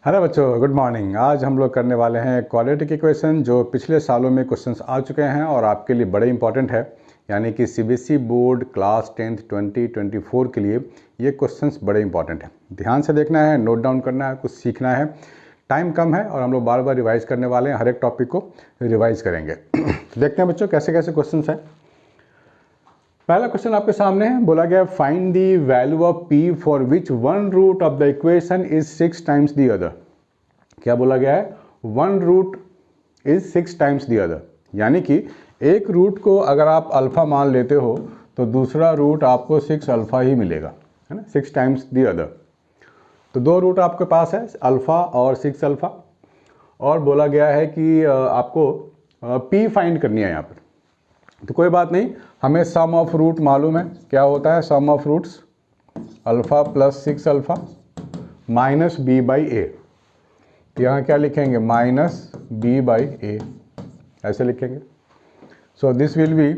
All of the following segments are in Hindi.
हेलो बच्चों, गुड मॉर्निंग। आज हम लोग करने वाले हैं क्वाड्रेटिक इक्वेशन जो पिछले सालों में क्वेश्चंस आ चुके हैं और आपके लिए बड़े इंपॉर्टेंट है। यानी कि सीबीएसई बोर्ड क्लास 10th 2024 के लिए ये क्वेश्चंस बड़े इंपॉर्टेंट हैं। ध्यान से देखना है, नोट डाउन करना है, कुछ सीखना है। टाइम कम है और हम लोग बार बार रिवाइज करने वाले हैं, हर एक टॉपिक को रिवाइज करेंगे। देखते हैं बच्चों कैसे कैसे क्वेश्चन हैं। पहला क्वेश्चन आपके सामने है, बोला गया find the value of p for which one root of the equation is 6 times the other. क्या बोला गया है? One root is 6 times the other, यानी कि एक रूट को अगर आप अल्फा मान लेते हो तो दूसरा रूट आपको 6 अल्फा ही मिलेगा, है ना, 6 टाइम्स द अदर। तो दो रूट आपके पास है, अल्फा और 6 अल्फा, और बोला गया है कि आपको पी फाइंड करनी है यहाँ पर। तो कोई बात नहीं, हमें सम ऑफ रूट मालूम है। क्या होता है sum of roots? Alpha plus 6 alpha minus b by a. यहाँ क्या लिखेंगे? माइनस बी बाई ए, ऐसे लिखेंगे। So this will be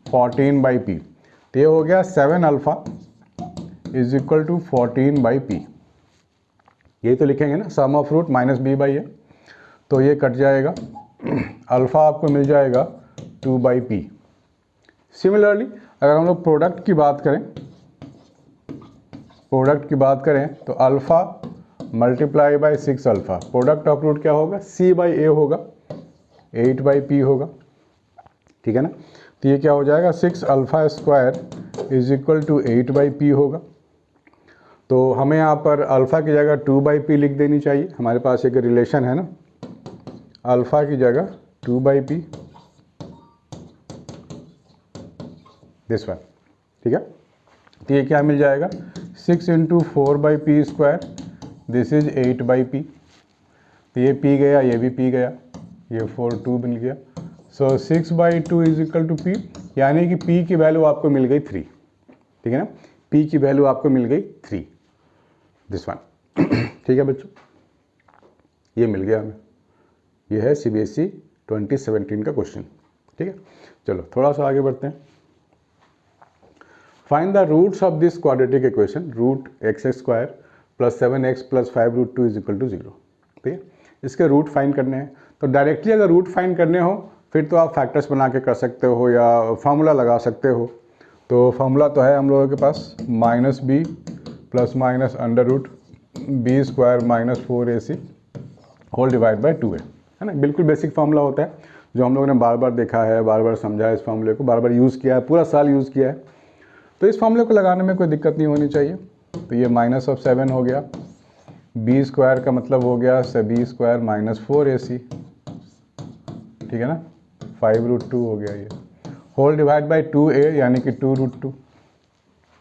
14 by p. तो ये हो गया 7 alpha is equal to 14 by p. यही तो लिखेंगे ना, sum of root minus b by a. तो ये कट जाएगा, अल्फा आपको मिल जाएगा 2 बाई पी। सिमिलरली अगर हम लोग प्रोडक्ट की बात करें तो alpha multiply by 6 alpha, product of root क्या होगा? सी बाई ए होगा, 8 बाई पी होगा, ठीक है ना। तो ये क्या हो जाएगा? 6 alpha square is equal to 8 by p होगा। तो हमें यहाँ पर अल्फा की जगह 2 बाई पी लिख देनी चाहिए। हमारे पास एक रिलेशन है ना, अल्फा की जगह 2 बाई पी, दिस वन, ठीक है। तो ये क्या मिल जाएगा? 6 into 4 by P square, this is 8 by p. तो ये पी गया, ये भी पी गया, ये 4 2 मिल गया। So 6 by 2 is equal to p, यानी कि पी की वैल्यू आपको मिल गई 3, ठीक है ना। पी की वैल्यू आपको मिल गई 3, दिस वन, ठीक है बच्चों, ये मिल गया हमें। ये है सीबीएसई 2017 का क्वेश्चन, ठीक है। चलो थोड़ा सा आगे बढ़ते हैं। Find the roots of this quadratic equation, root x square plus 7x plus 5 root 2 is equal to 0, ठीक है। इसके रूट फाइंड करने हैं। तो डायरेक्टली अगर रूट फाइंड करने हो फिर तो आप फैक्टर्स बना के कर सकते हो या फार्मूला लगा सकते हो। तो फार्मूला तो है हम लोगों के पास, minus b plus minus under root b square minus 4ac whole divide by 2a, है ना। बिल्कुल बेसिक फार्मूला होता है जो हम लोगों ने बार बार देखा है, बार बार समझा है, इस फार्मूले को बार बार यूज़ किया है, पूरा साल यूज़ किया है। तो इस फार्मूले को लगाने में कोई दिक्कत नहीं होनी चाहिए। तो ये माइनस ऑफ 7 हो गया, बी स्क्वायर का मतलब हो गया बी स्क्वायर माइनस 4ac, ठीक है ना, 5 रूट 2 हो गया, ये होल डिवाइड बाई 2a यानी कि 2 रूट 2,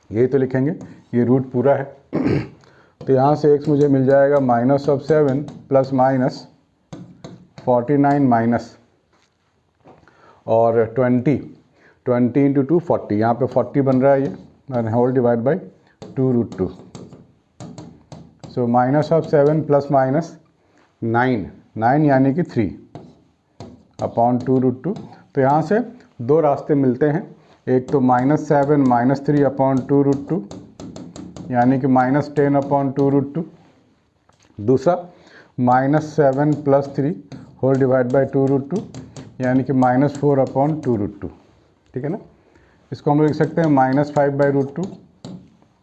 यही तो लिखेंगे, ये रूट पूरा है। तो यहाँ से x मुझे मिल जाएगा minus of 7 plus minus 49 minus और 20 इंटू 2 40, यहाँ पे 40 बन रहा है ये, और whole divide by 2 root 2। So minus of 7 plus minus 9 यानी कि 3 अपॉन 2 रूट 2। तो यहाँ से दो रास्ते मिलते हैं, एक तो माइनस 7 माइनस 3 अपॉन 2 रूट 2 यानी कि माइनस 10 अपॉन 2 रूट 2, दूसरा minus 7 plus 3 whole divide by 2 root 2 यानी कि माइनस 4 अपॉन 2 रूट 2, ठीक है ना। इसको हम लोग लिख सकते हैं माइनस 5 बाई रूट 2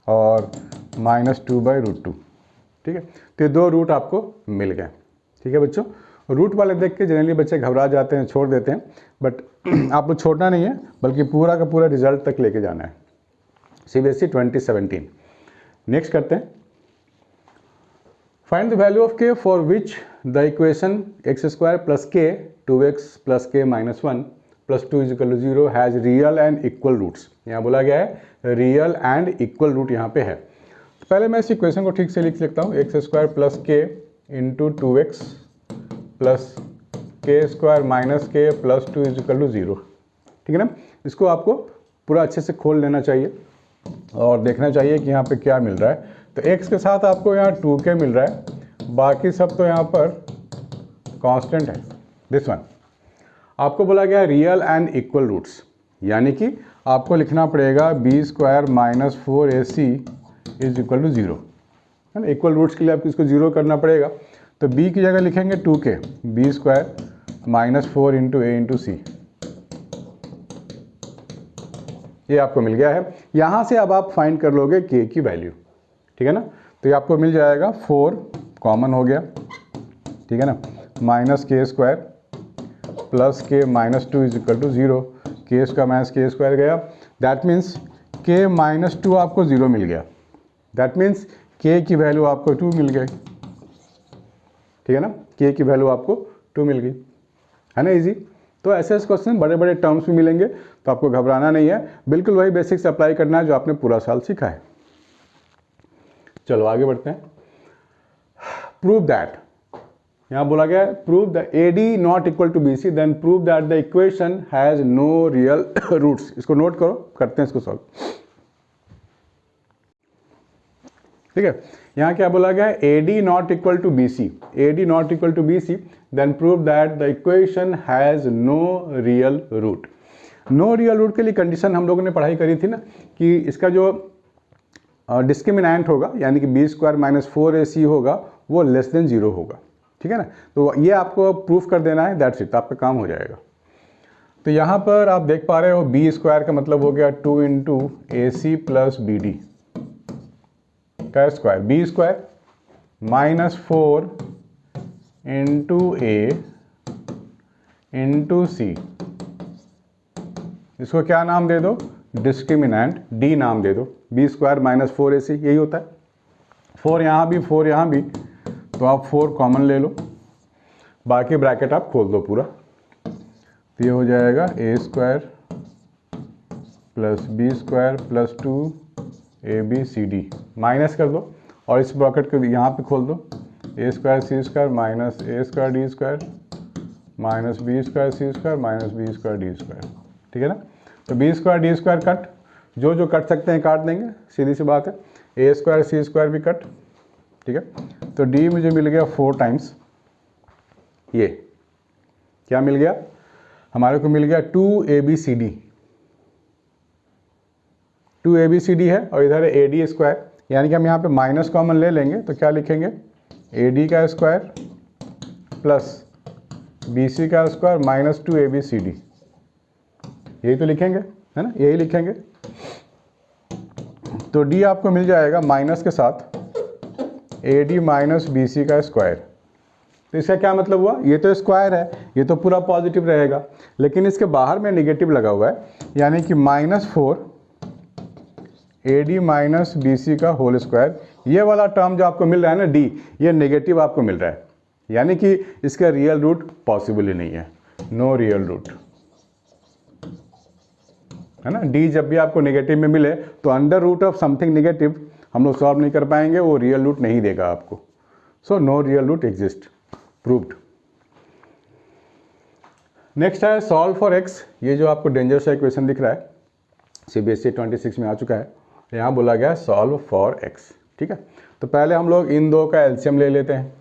और माइनस 2 बाई रूट 2, ठीक है। तो ये दो रूट आपको मिल गए, ठीक है बच्चों। रूट वाले देख के जनरली बच्चे घबरा जाते हैं, छोड़ देते हैं, बट आप लोग छोड़ना नहीं है, बल्कि पूरा का पूरा रिजल्ट तक लेके जाना है, सीबीएसई 2017। नेक्स्ट करते हैं, find the value of k for which the equation x square plus k 2x plus k minus 1 plus 2 is equal to 0 has real and equal roots. यहाँ बोला गया है रियल एंड इक्वल रूट यहाँ पे है। तो पहले मैं इस इक्वेशन को ठीक से लिख सकता हूँ, एक्स स्क्वायर प्लस के इंटू 2x प्लस के स्क्वायर माइनस के प्लस 2 इज इक्वल टू 0, ठीक है ना। इसको आपको पूरा अच्छे से खोल लेना चाहिए और देखना चाहिए कि यहाँ पे क्या मिल रहा है। तो x के साथ आपको यहाँ 2k मिल रहा है, बाकी सब तो यहाँ पर कांस्टेंट है, दिस वन। आपको बोला गया रियल एंड इक्वल रूट्स, यानी कि आपको लिखना पड़ेगा b square minus 4ac is equal to 0, है ना। इक्वल रूट्स के लिए आपको इसको 0 करना पड़ेगा, तो b की जगह लिखेंगे 2k b square minus 4 into a into c, ये आपको मिल गया है। यहाँ से अब आप फाइंड कर लोगे k की वैल्यू, ठीक है ना। तो ये आपको मिल जाएगा 4 कॉमन हो गया, ठीक है ना, माइनस के square plus k minus 2 is equal to 0, के स्क्वायर माइनस के स्क्वायर गया, दैट मीन्स के माइनस 2 आपको 0 मिल गया, दैट मीन्स के की वैल्यू आपको 2 मिल गई, ठीक है ना, के की वैल्यू आपको 2 मिल गई, है ना, इजी। तो ऐसे क्वेश्चन बड़े बड़े टर्म्स में मिलेंगे, तो आपको घबराना नहीं है, बिल्कुल वही बेसिक्स अप्लाई करना है जो आपने पूरा साल सीखा है। चलो आगे बढ़ते हैं। प्रूव दैट, यहाँ बोला गया prove the AD not equal to BC, then prove that the equation has no real roots. इसको नोट करो, करते हैं इसको सॉल्व, ठीक है। यहाँ क्या बोला गया है, AD not equal to BC, AD not equal to BC, then prove that the equation has no real root. No real root के लिए कंडीशन हम लोगों ने पढ़ाई करी थी ना, कि इसका जो डिस्क्रिमिनेंट होगा, यानी कि b स्क्वायर माइनस 4ac होगा, वो लेस देन 0 होगा, ठीक है ना। तो ये आपको प्रूफ कर देना है, दैट्स इट, आपका काम हो जाएगा। तो यहाँ पर आप देख पा रहे हो b स्क्वायर का मतलब हो गया 2 इंटू AC प्लस BD का square, b square minus 4 into A into C, इसको क्या नाम दे दो, डिस्क्रिमिनेंट D नाम दे दो, b स्क्वायर माइनस 4AC, यही होता है। 4 यहाँ भी 4 यहाँ भी, तो आप 4 कॉमन ले लो, बाकी ब्रैकेट आप खोल दो पूरा, तो ये हो जाएगा a square plus b square plus 2abcd, minus कर दो और इस ब्रैकेट को यहाँ पे खोल दो, a square c square minus a square d square minus b square c square minus b square d square, ठीक है ना। तो b square d square cut, जो जो कट सकते हैं काट देंगे, सीधी सी बात है। a स्क्वायर c स्क्वायर भी कट, ठीक है। तो d मुझे मिल गया 4 टाइम्स, ये क्या मिल गया हमारे को, मिल गया 2abcd, 2abcd है, और इधर है ad स्क्वायर, यानी कि हम यहाँ पे माइनस कॉमन ले लेंगे, तो क्या लिखेंगे, ad का स्क्वायर प्लस bc का स्क्वायर माइनस 2abcd, यही तो लिखेंगे, है ना, यही लिखेंगे। तो d आपको मिल जाएगा माइनस के साथ ad माइनस bc का स्क्वायर। तो इसका क्या मतलब हुआ, ये तो स्क्वायर है, ये तो पूरा पॉजिटिव रहेगा, लेकिन इसके बाहर में नेगेटिव लगा हुआ है, यानी कि माइनस 4 ad माइनस bc का होल स्क्वायर, ये वाला टर्म जो आपको मिल रहा है ना d, ये नेगेटिव आपको मिल रहा है, यानी कि इसका रियल रूट पॉसिबल ही नहीं है, नो रियल रूट, है ना। d जब भी आपको नेगेटिव में मिले तो under root of something negative हम लोग सॉल्व नहीं कर पाएंगे, वो रियल रूट नहीं देगा आपको। So no real root exist, proved. Next है सॉल्व फॉर x, ये जो आपको डेंजर सा इक्वेशन दिख रहा है, CBSE 26 में आ चुका है, यहाँ बोला गया सॉल्व फॉर x, ठीक है। तो पहले हम लोग इन दो का एलसीएम ले लेते हैं,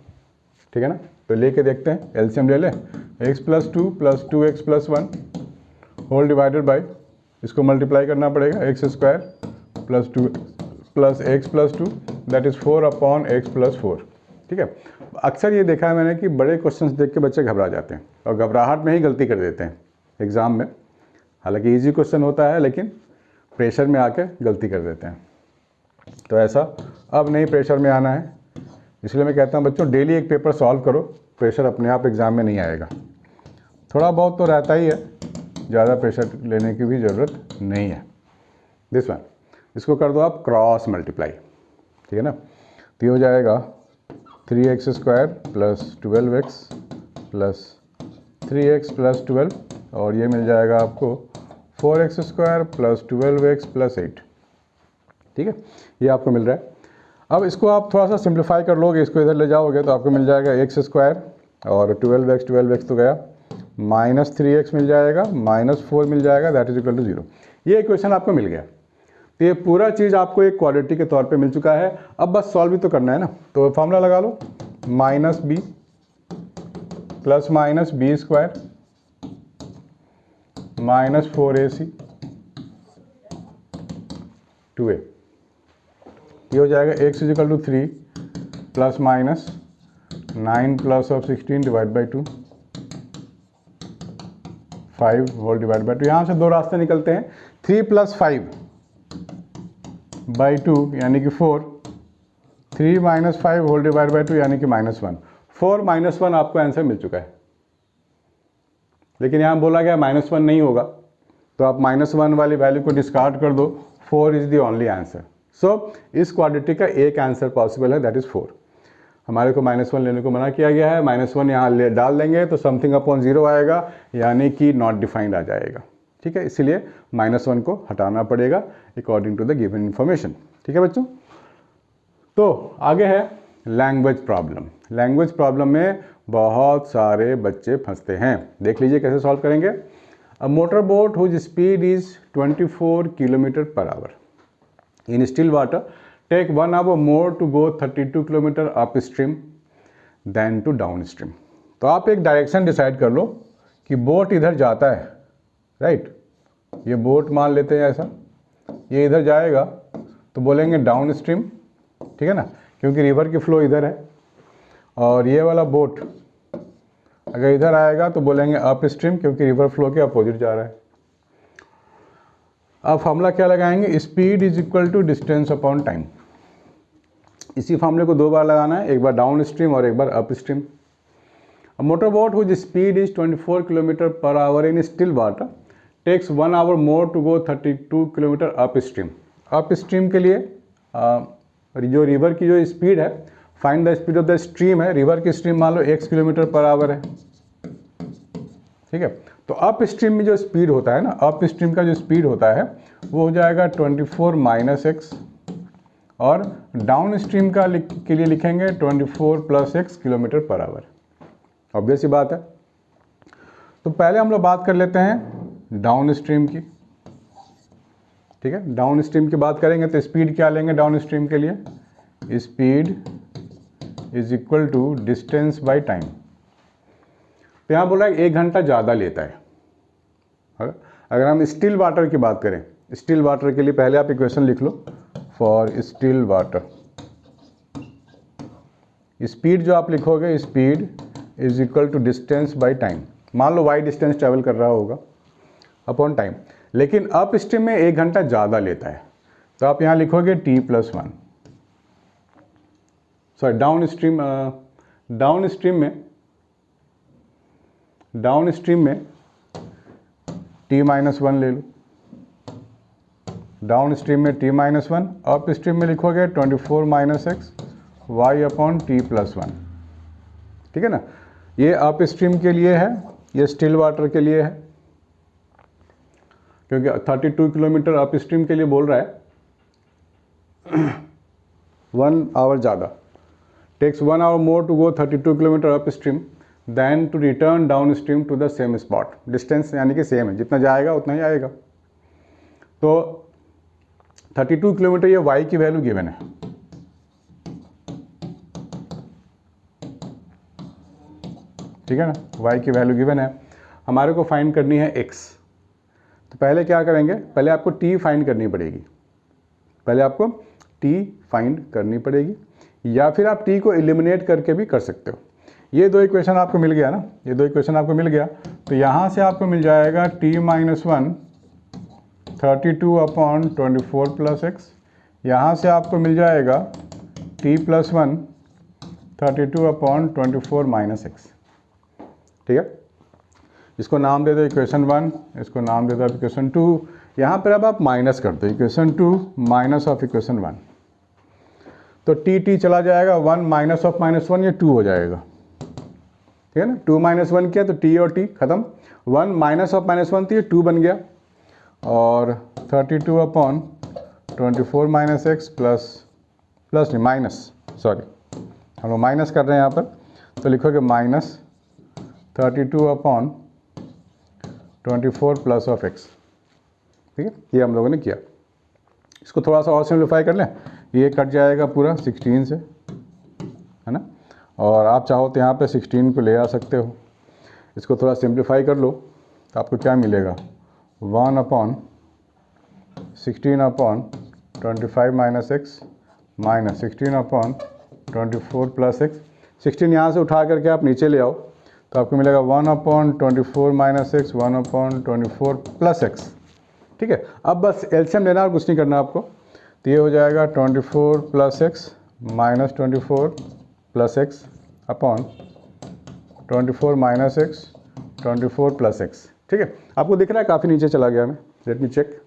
ठीक है ना। तो लेके देखते हैं, एलसीएम ले लें, x plus 2 plus 2x plus 1 whole divided by, इसको मल्टीप्लाई करना पड़ेगा, x square plus 2 plus x plus 2 that is 4 upon x plus 4, ठीक है। अक्सर ये देखा है मैंने कि बड़े क्वेश्चंस देख के बच्चे घबरा जाते हैं और घबराहट में ही गलती कर देते हैं एग्ज़ाम में, हालांकि इजी क्वेश्चन होता है लेकिन प्रेशर में आके गलती कर देते हैं। तो ऐसा अब नहीं प्रेशर में आना है, इसलिए मैं कहता हूँ बच्चों डेली एक पेपर सॉल्व करो, प्रेशर अपने आप एग्ज़ाम में नहीं आएगा। थोड़ा बहुत तो रहता ही है, ज़्यादा प्रेशर लेने की भी ज़रूरत नहीं है। दिस वन, इसको कर दो आप क्रॉस मल्टीप्लाई, ठीक है ना। तो ये हो जाएगा 3x square plus 12x plus 3x plus 12, और ये मिल जाएगा आपको 4x square plus 12x plus 8, ठीक है, ये आपको मिल रहा है। अब इसको आप थोड़ा सा सिंप्लीफाई कर लोगे, इसको इधर ले जाओगे तो आपको मिल जाएगा x स्क्वायर और 12x तो गया, माइनस 3x मिल जाएगा, माइनस 4 मिल जाएगा, दैट इज इक्वल टू 0। ये इक्वेशन आपको मिल गया। तो ये पूरा चीज़ आपको एक क्वालिटी के तौर पे मिल चुका है। अब बस सॉल्व भी तो करना है ना, तो फॉर्मूला लगा लो, minus b plus minus b square minus 4ac 2a, ये हो जाएगा x is equal to 3 plus minus 9 plus of 16 divide by 2, 5 whole divide by 2। यहाँ से दो रास्ते निकलते हैं, 3 प्लस 5 बाई 2 यानी कि 4, 3 माइनस 5 होल डिवाइड बाई 2 यानी कि -1। 4 -1 आपको आंसर मिल चुका है, लेकिन यहाँ बोला गया -1 नहीं होगा, तो आप -1 वाली वैल्यू को डिस्कार्ड कर दो, 4 इज़ द ओनली आंसर। सो इस क्वाड्रेटिक का एक आंसर पॉसिबल है, दैट इज़ 4। हमारे को -1 लेने को मना किया गया है, -1 यहाँ डाल देंगे तो समथिंग अपॉन 0 आएगा, यानी कि नॉट डिफाइंड आ जाएगा। ठीक है, इसीलिए -1 को हटाना पड़ेगा according to the given information. ठीक है बच्चों, तो आगे है लैंग्वेज प्रॉब्लम। लैंग्वेज प्रॉब्लम में बहुत सारे बच्चे फंसते हैं, देख लीजिए कैसे सॉल्व करेंगे। A motor boat whose speed is 24 kilometre per hour in still water take 1 hour more to go 32 kilometre upstream then to downstream. तो आप एक डायरेक्शन डिसाइड कर लो कि बोट इधर जाता है, राइट, ये बोट मान लेते हैं ऐसा, ये इधर जाएगा तो बोलेंगे डाउन स्ट्रीम, ठीक है ना, क्योंकि रिवर की फ्लो इधर है। और ये वाला बोट अगर इधर आएगा तो बोलेंगे अप स्ट्रीम, क्योंकि रिवर फ्लो के अपोजिट जा रहा है। अब फॉर्मूला क्या लगाएंगे, speed is equal to distance upon time. इसी फॉर्मूले को दो बार लगाना है, एक बार डाउन स्ट्रीम और एक बार upstream. Motor boat whose speed is 24 kilometre per hour in still water takes 1 hour more to go 32 kilometre upstream. Upstream के लिए जो रिवर की जो स्पीड है, find the speed of the stream है, रिवर की स्ट्रीम मान लो x किलोमीटर पर आवर है। ठीक है, तो अप स्ट्रीम में जो स्पीड होता है ना, अप स्ट्रीम का जो स्पीड होता है वो हो जाएगा 24 माइनस एक्स, और डाउन स्ट्रीम का के लिए लिखेंगे 24 plus x kilometre per hour. Obvious सी बात है। तो पहले हम लोग बात कर लेते हैं डाउन स्ट्रीम की। ठीक है, डाउन स्ट्रीम की बात करेंगे तो स्पीड क्या लेंगे डाउन स्ट्रीम के लिए, speed is equal to distance by time. तो यहाँ बोला है 1 घंटा ज़्यादा लेता है। अगर हम स्टिल वाटर की बात करें, स्टिल वाटर के लिए पहले आप इक्वेशन लिख लो, फॉर स्टिल वाटर स्पीड जो आप लिखोगे, speed is equal to distance by time. मान लो वाई डिस्टेंस ट्रेवल कर रहा होगा अपॉन टाइम, लेकिन अप स्ट्रीम में 1 घंटा ज़्यादा लेता है, तो आप यहाँ लिखोगे t+1। सॉरी, डाउन स्ट्रीम में t-1 ले लो, डाउन स्ट्रीम में t-1, अप स्ट्रीम में लिखोगे 24 minus x Y upon t+1। ठीक है ना, ये अप स्ट्रीम के लिए है, ये स्टिल वाटर के लिए है, क्योंकि 32 किलोमीटर अप स्ट्रीम के लिए बोल रहा है 1 hour ज़्यादा, takes 1 hour more to go 32 kilometre upstream then to return downstream to the same spot. Distance यानी कि सेम है, जितना जाएगा उतना ही आएगा। तो 32 किलोमीटर ये y की वैल्यू गिवन है। ठीक है ना, y की वैल्यू गिवन है, हमारे को फाइंड करनी है x। तो पहले क्या करेंगे, पहले आपको t फाइंड करनी पड़ेगी, या फिर आप t को एलिमिनेट करके भी कर सकते हो। ये दो इक्वेशन आपको मिल गया ना, तो यहाँ से आपको मिल जाएगा t-1 32 अपॉन 24 प्लस एक्स, यहाँ से आपको मिल जाएगा t+1 32 अपॉन 24 माइनस एक्स। ठीक है, इसको नाम दे दो इक्वेशन 1, इसको नाम दे दो इक्वेशन 2। यहाँ पर अब आप माइनस कर दो, इक्वेशन 2 माइनस ऑफ इक्वेशन 1, तो t चला जाएगा, 1 माइनस ऑफ -1 ये 2 हो जाएगा। ठीक है ना, 2 - 1 किया तो t और t खत्म, 1 माइनस ऑफ -1 तो ये 2 बन गया, और 32 अपॉन 24 माइनस एक्स प्लस नहीं माइनस, सॉरी हम लोग माइनस कर रहे हैं यहाँ पर, तो लिखोगे minus 32 upon 24 plus of x. ठीक है, ये हम लोगों ने किया। इसको थोड़ा सा और सिंप्लीफाई कर लें, ये कट जाएगा पूरा 16 से, है ना, और आप चाहो तो यहाँ पे 16 को ले आ सकते हो। इसको थोड़ा सिंप्लीफाई कर लो तो आपको क्या मिलेगा, 1 upon 16 upon 25 minus x minus 16 upon 24 plus x. 16 यहाँ से उठा करके आप नीचे ले आओ तो आपको मिलेगा 1/24 माइनस एक्स 1/24 प्लस एक्स। ठीक है, अब बस एलसीएम लेना और कुछ नहीं करना आपको। तो ये हो जाएगा 24 plus x minus 24 plus x upon 24 minus x 24 plus x. ठीक है, आपको दिख रहा है काफ़ी नीचे चला गया मैं, लेट मी चेक।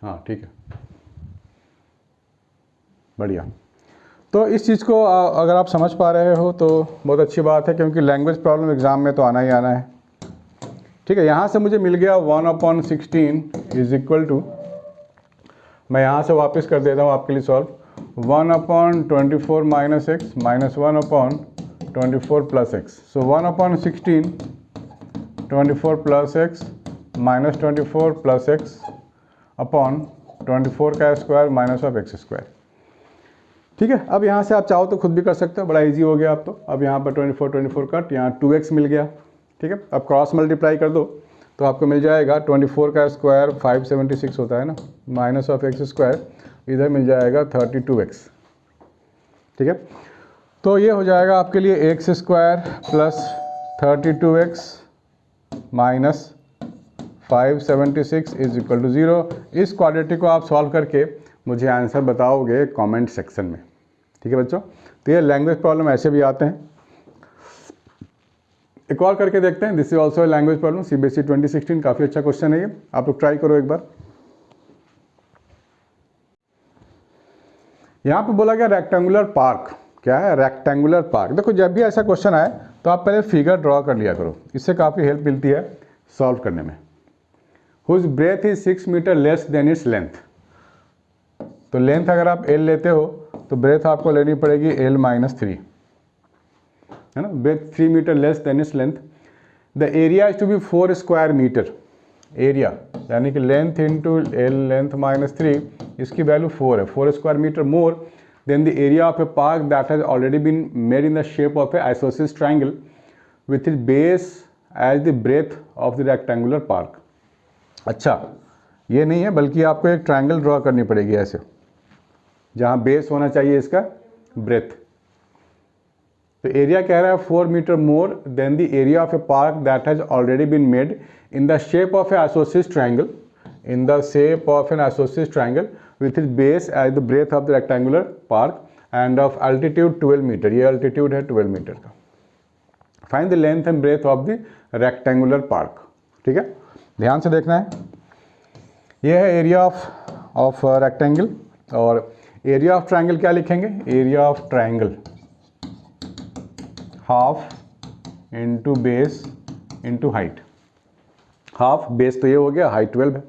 हाँ ठीक है, बढ़िया। तो इस चीज़ को अगर आप समझ पा रहे हो तो बहुत अच्छी बात है, क्योंकि लैंग्वेज प्रॉब्लम एग्ज़ाम में तो आना ही आना है। ठीक है, यहाँ से मुझे मिल गया 1/16 इज इक्वल टू, मैं यहाँ से वापस कर देता हूँ आपके लिए solve, 1/24 minus x minus 1/24 plus x. So 1/16 24 plus x minus 24 plus x upon 24 का square minus of x square. ठीक है, अब यहाँ से आप चाहो तो खुद भी कर सकते हो, बड़ा इजी हो गया अब तो। अब यहाँ पर 24 कट, यहाँ 2x मिल गया। ठीक है, अब क्रॉस मल्टीप्लाई कर दो तो आपको मिल जाएगा 24 का स्क्वायर 576 होता है ना, माइनस ऑफ एक्स स्क्वायर, इधर मिल जाएगा 32x। ठीक है, तो ये हो जाएगा आपके लिए x square plus 32x minus 576 is equal to 0। इस क्वाड्रेटिक को आप सॉल्व करके मुझे आंसर बताओगे कमेंट सेक्शन में। ठीक है बच्चों, तो ये लैंग्वेज प्रॉब्लम ऐसे भी आते हैं। एक और करके देखते हैं, this is also language problem, CBSE 2016, काफ़ी अच्छा क्वेश्चन है ये, आप लोग ट्राई करो एक बार। यहाँ पे बोला गया रेक्टेंगुलर पार्क, क्या है रेक्टेंगुलर पार्क। देखो जब भी ऐसा क्वेश्चन आए तो आप पहले फिगर ड्रॉ कर लिया करो, इससे काफ़ी हेल्प मिलती है सॉल्व करने में। Whose breadth is 6 metre less than its length. तो लेंथ अगर आप L लेते हो तो ब्रेथ आपको लेनी पड़ेगी L-3, है ना, breadth 3 metre less than its length. The area is to be 4 square metre. Area यानी कि length into L length minus 3, इसकी वैल्यू 4 है, 4 square metre more than the area of a park that has already been made in the shape of a isosceles triangle with its base as the breadth of the rectangular park. अच्छा, ये नहीं है, बल्कि आपको एक ट्राइंगल ड्रॉ करनी पड़ेगी ऐसे, जहाँ बेस होना चाहिए इसका ब्रेथ। तो एरिया कह रहा है 4 metre more than the area of a park that has already been made in the shape of a isosceles triangle, in the shape of an isosceles triangle with its base as the breadth of the rectangular park and of altitude 12 metre. ये अल्टीट्यूड है 12 मीटर का। Find the length and breadth of the rectangular park. ठीक है, ध्यान से देखना है। ये है एरिया ऑफ रेक्टेंगल, और एरिया ऑफ ट्राइंगल क्या लिखेंगे, area of triangle half into base into height. Half base तो ये हो गया, हाइट 12 है,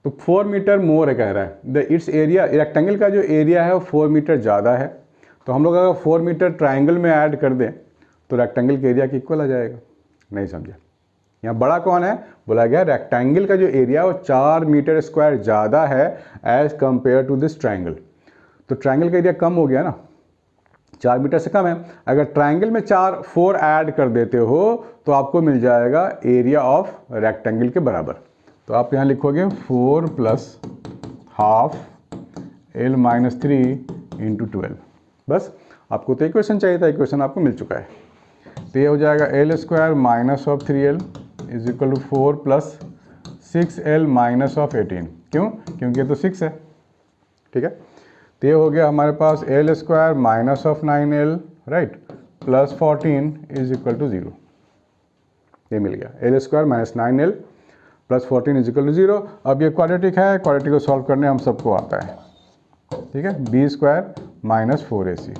तो 4 मीटर मोर है कह रहा है। द इट्स एरिया, रेक्टेंगल का जो एरिया है वो 4 मीटर ज़्यादा है, तो हम लोग अगर 4 मीटर ट्राइंगल में ऐड कर दें तो रेक्टेंगल के एरिया के इक्वल आ जाएगा। नहीं समझे, यहाँ बड़ा कौन है, बोला गया रेक्टेंगल का जो एरिया है वो 4 मीटर स्क्वायर ज़्यादा है as compare to this triangle. तो ट्राइंगल का एरिया कम हो गया ना, 4 मीटर से कम है। अगर ट्राइंगल में 4 ऐड कर देते हो तो आपको मिल जाएगा एरिया ऑफ रेक्टेंगल के बराबर। तो आप यहाँ लिखोगे 4 प्लस हाफ L-3 इंटू 12। बस आपको तो इक्वेशन चाहिए था, इक्वेशन आपको मिल चुका है। तो ये हो जाएगा L square minus of 3L is equal to 4 plus 6L minus of 18। क्यों, क्योंकि ये तो 6 है। ठीक है, तो ये हो गया हमारे पास L square minus of 9L right plus 14 is equal to 0। ये मिल गया L square minus 9L plus 14 is equal to 0। अब ये क्वाड्रेटिक है, क्वाड्रेटिक को सॉल्व करने हम सबको आता है। ठीक है, B square minus 4AC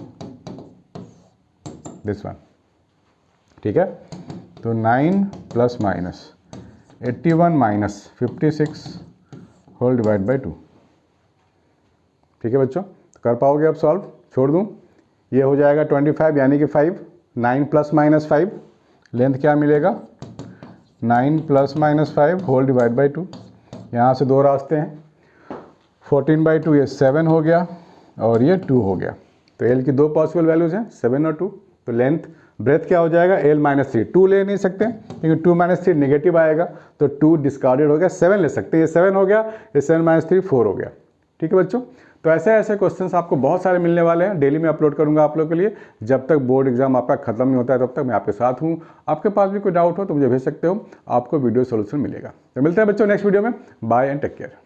this one. ठीक है, तो 9 plus minus 81 minus 56 whole divide by 2। ठीक है बच्चों, तो कर पाओगे अब सॉल्व, छोड़ दूँ, ये हो जाएगा 25 यानी कि 5, 9 प्लस माइनस 5, लेंथ क्या मिलेगा 9 plus minus 5 whole divide by 2। यहाँ से 2 रास्ते हैं, 14/2 ये 7 हो गया और ये 2 हो गया। तो L की 2 पॉसिबल वैल्यूज़ हैं 7 और 2। तो लेंथ ब्रेथ क्या हो जाएगा L-3, 2 ले नहीं सकते क्योंकि 2 - 3 नेगेटिव आएगा, तो 2 डिस्कार्डेड हो गया, 7 ले सकते हैं। ये 7 हो गया, ये 7 - 3 4 हो गया। ठीक है बच्चों, तो ऐसे ऐसे क्वेश्चंस आपको बहुत सारे मिलने वाले हैं, डेली मैं अपलोड करूंगा आप लोग के लिए। जब तक बोर्ड एग्जाम आपका खत्म नहीं होता है तब तक मैं आपके साथ हूँ। आपके पास भी कोई डाउट हो तो मुझे भेज सकते हो, आपको वीडियो सोल्यूशन मिलेगा। तो मिलते हैं बच्चों नेक्स्ट वीडियो में। Bye and take care.